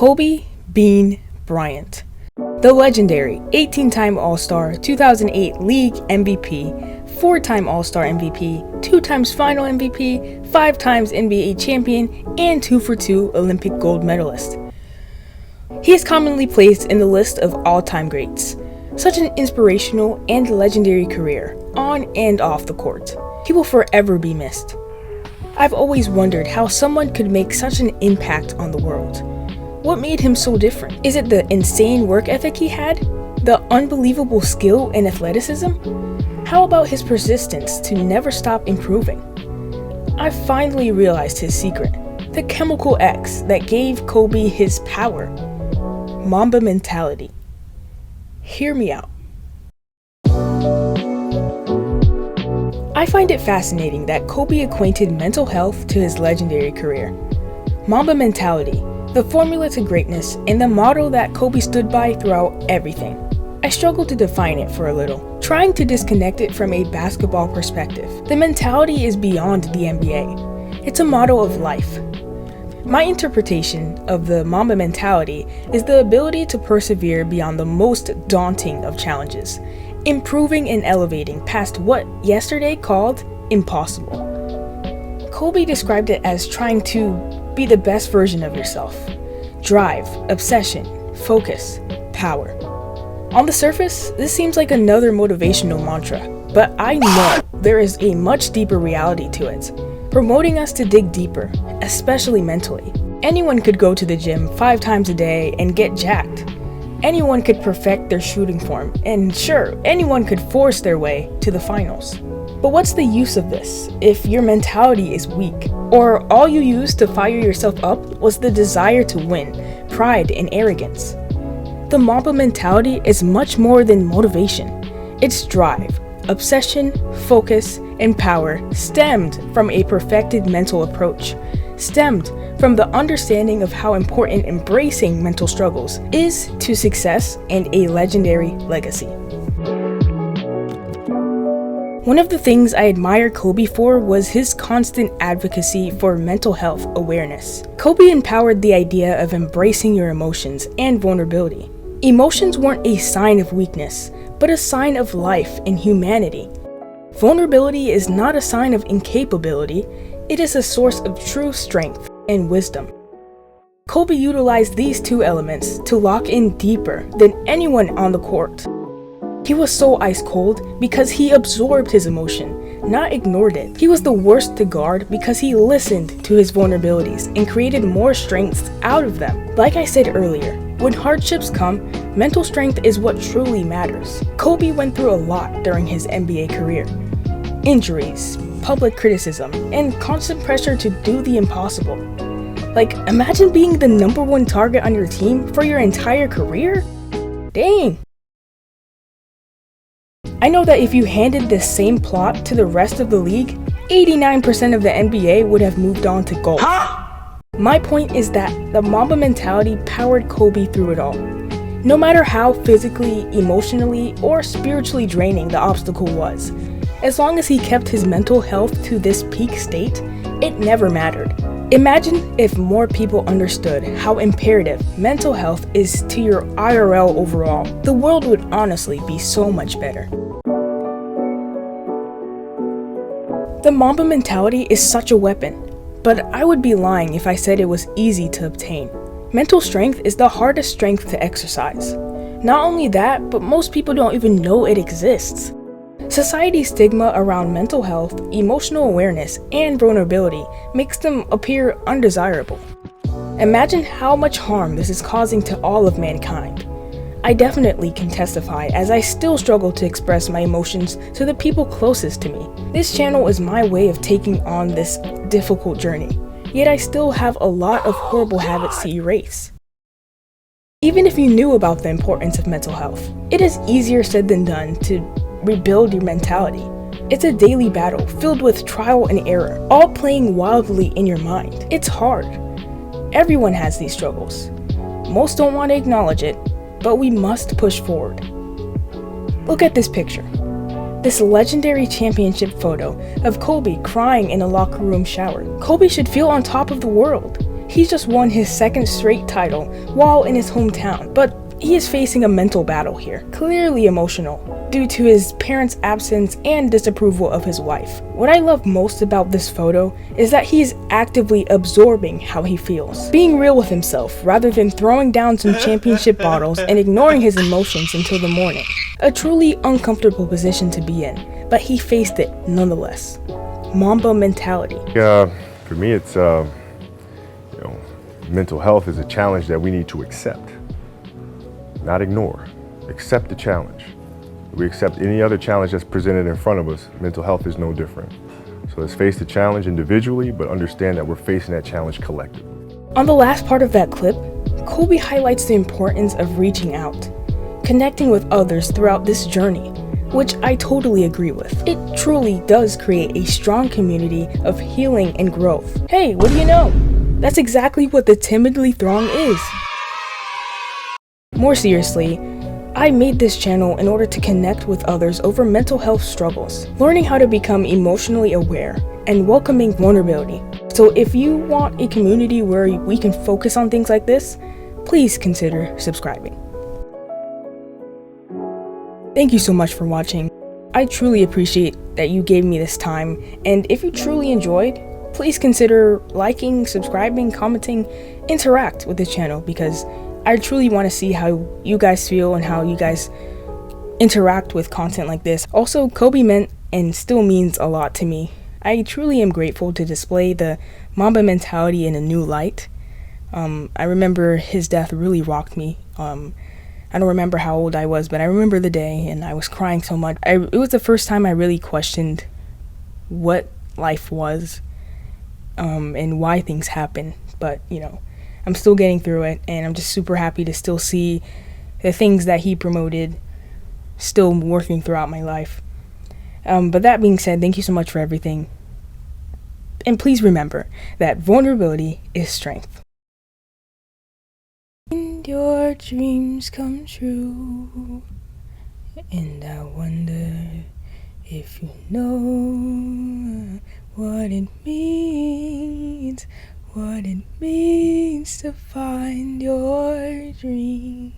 Kobe Bean Bryant, the legendary 18-time All-Star, 2008 League MVP, 4-time All-Star MVP, 2 times Final MVP, 5 times NBA champion, and 2 for 2 Olympic gold medalist. He is commonly placed in the list of all-time greats. Such an inspirational and legendary career, on and off the court. He will forever be missed. I've always wondered how someone could make such an impact on the world. What made him so different? Is it the insane work ethic he had? The unbelievable skill and athleticism? How about his persistence to never stop improving? I finally realized his secret, the chemical X that gave Kobe his power. Mamba mentality. Hear me out. I find it fascinating that Kobe equated mental health to his legendary career. Mamba mentality, the formula to greatness, and the motto that Kobe stood by throughout everything. I struggled to define it for a little, trying to disconnect it from a basketball perspective. The mentality is beyond the NBA. It's a motto of life. My interpretation of the Mamba mentality is the ability to persevere beyond the most daunting of challenges, improving and elevating past what yesterday called impossible. Kobe described it as trying to be the best version of yourself. Drive, obsession, focus, power. On the surface, this seems like another motivational mantra, but I know there is a much deeper reality to it, promoting us to dig deeper, especially mentally. Anyone could go to the gym 5 times a day and get jacked. Anyone could perfect their shooting form, and sure, anyone could force their way to the finals. But what's the use of this if your mentality is weak, or all you used to fire yourself up was the desire to win, pride, and arrogance? The Mamba mentality is much more than motivation. Its drive, obsession, focus, and power stemmed from a perfected mental approach, stemmed from the understanding of how important embracing mental struggles is to success and a legendary legacy. One of the things I admire Kobe for was his constant advocacy for mental health awareness. Kobe empowered the idea of embracing your emotions and vulnerability. Emotions weren't a sign of weakness, but a sign of life and humanity. Vulnerability is not a sign of incapability, it is a source of true strength and wisdom. Kobe utilized these 2 elements to lock in deeper than anyone on the court. He was so ice cold because he absorbed his emotion, not ignored it. He was the worst to guard because he listened to his vulnerabilities and created more strengths out of them. Like I said earlier, when hardships come, mental strength is what truly matters. Kobe went through a lot during his NBA career. Injuries, public criticism, and constant pressure to do the impossible. Like, imagine being the #1 target on your team for your entire career? Dang! I know that if you handed this same plot to the rest of the league, 89% of the NBA would have moved on to golf. My point is that the Mamba mentality powered Kobe through it all. No matter how physically, emotionally, or spiritually draining the obstacle was, as long as he kept his mental health to this peak state, it never mattered. Imagine if more people understood how imperative mental health is to your IRL overall. The world would honestly be so much better. The Mamba mentality is such a weapon, but I would be lying if I said it was easy to obtain. Mental strength is the hardest strength to exercise. Not only that, but most people don't even know it exists. Society's stigma around mental health, emotional awareness, and vulnerability makes them appear undesirable. Imagine how much harm this is causing to all of mankind. I definitely can testify, as I still struggle to express my emotions to the people closest to me. This channel is my way of taking on this difficult journey, yet I still have a lot of horrible habits to erase. Even if you knew about the importance of mental health, it is easier said than done to rebuild your mentality. It's a daily battle filled with trial and error, all playing wildly in your mind. It's hard. Everyone has these struggles. Most don't want to acknowledge it, but we must push forward. Look at this picture. This legendary championship photo of Kobe crying in a locker room shower. Kobe should feel on top of the world. He's just won his second straight title while in his hometown, but he is facing a mental battle here, clearly emotional, due to his parents' absence and disapproval of his wife. What I love most about this photo is that he is actively absorbing how he feels, being real with himself rather than throwing down some championship bottles and ignoring his emotions until the morning. A truly uncomfortable position to be in, but he faced it nonetheless. Mamba mentality. For me, it's mental health is a challenge that we need to accept, not ignore. Accept the challenge. If we accept any other challenge that's presented in front of us, mental health is no different. So let's face the challenge individually, but understand that we're facing that challenge collectively. On the last part of that clip, Kobe highlights the importance of reaching out, connecting with others throughout this journey, which I totally agree with. It truly does create a strong community of healing and growth. Hey, what do you know? That's exactly what the Timidly Throng is. More seriously, I made this channel in order to connect with others over mental health struggles, learning how to become emotionally aware, and welcoming vulnerability. So if you want a community where we can focus on things like this, please consider subscribing. Thank you so much for watching. I truly appreciate that you gave me this time, and if you truly enjoyed, please consider liking, subscribing, commenting, interact with this channel, because I truly want to see how you guys feel and how you guys interact with content like this. Also, Kobe meant and still means a lot to me. I truly am grateful to display the Mamba mentality in a new light. I remember his death really rocked me. I don't remember how old I was, but I remember the day, and I was crying so much. It was the first time I really questioned what life was, and why things happen. But, I'm still getting through it, and I'm just super happy to still see the things that he promoted still working throughout my life. But that being said, thank you so much for everything. And please remember that vulnerability is strength. And your dreams come true, and I wonder if you know what it means to find your dream.